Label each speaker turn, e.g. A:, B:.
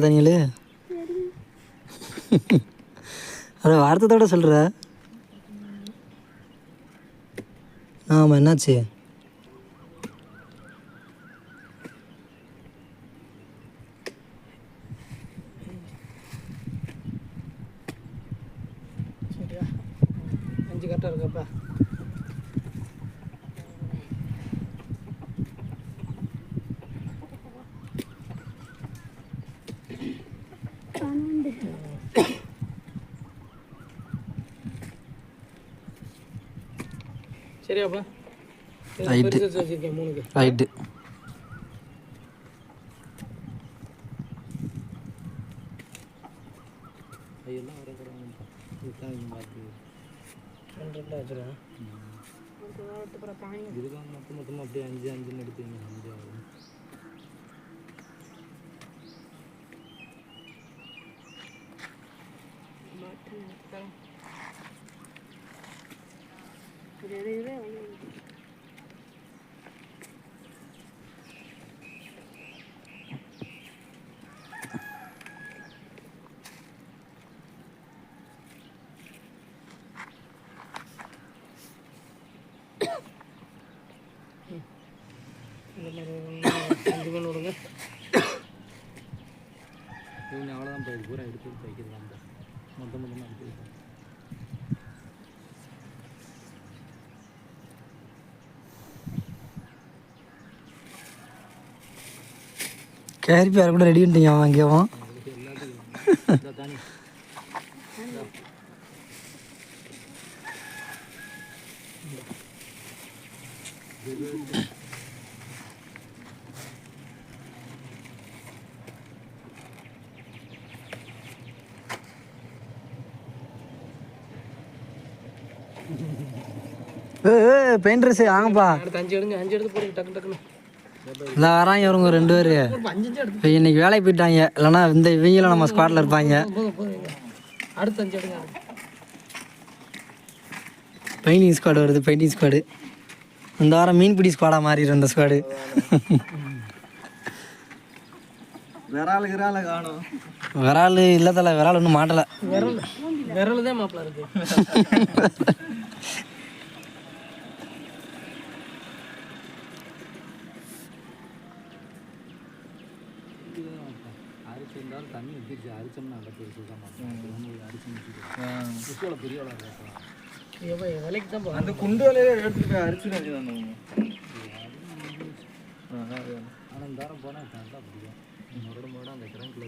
A: தனியலு அதை வார்த்தத்தோட சொல்கிற. ஆமாம், என்னாச்சு?
B: சரியா 5 கரெக்டாக இருக்கப்பா. சரியாப்பா.
A: ரைட்டு
B: வச்சுருக்கேன் 3க்கு.
A: ரைட்டு.
C: எல்லாம் வர பார்த்து
B: 2 வச்சுருவேன்.
C: இதுதான் மொத்தமாக அப்படியே 5 எடுத்தீங்க. 5 ஆகும்.
B: இந்த மாதிரி 5 மணி விடுங்க.
C: இவங்க அவ்வளோதான் போயிடுது. பூரா எடுத்து தைக்கிறது தான் மொத்தமாக எடுத்து.
A: கேரிப்பி யாரும் கூட ரெடி பண்ணிட்டீங்க அவன் அங்கேயும்.
C: எல்லாத்துக்கும் தானே
A: பெயிண்டர்ஸு வாங்கப்பா.
B: அடுத்து 5 எடுங்க. 5 எடுத்து போடுங்க டக்கு டக்குன்னு.
A: இல்லை வராங்க இவங்க 2 பேர்.
B: 5 எடுத்து
A: இப்போ இன்னைக்கு வேலைக்கு போயிட்டாங்க, இல்லைன்னா இந்த இவங்களும் நம்ம ஸ்குவாடில் இருப்பாங்க.
B: போதுங்க. அடுத்து 5 எடுங்க.
A: பெயிண்டிங் ஸ்குவாடு வருது. பெயிண்டிங் ஸ்குவாடு இந்த வாரம் மீன்பிடி ஸ்குவாடாக மாறிடும் இந்த ஸ்குவாடு.
C: விரால காணும்.
A: விரால் இல்லை தலை, விரால் ஒன்றும் மாட்டலை.
B: விரல் தான் மாப்பிள்ள இருக்கு.
C: அரிச்சு இருந்தாலும் தண்ணி ஊற்றிச்சு. அரிச்சோம்னா நல்லா பெருசு தான் அரிச்சு பெரிய
B: விலைக்கு தான் போகும்.
C: அந்த குண்டு வேலையில எடுத்துட்டு அரிச்சு ஆனால் இந்த வாரம் போனால் கரெக்டாக பிடிக்கும். மறுபடியும் அந்த கிரௌண்ட்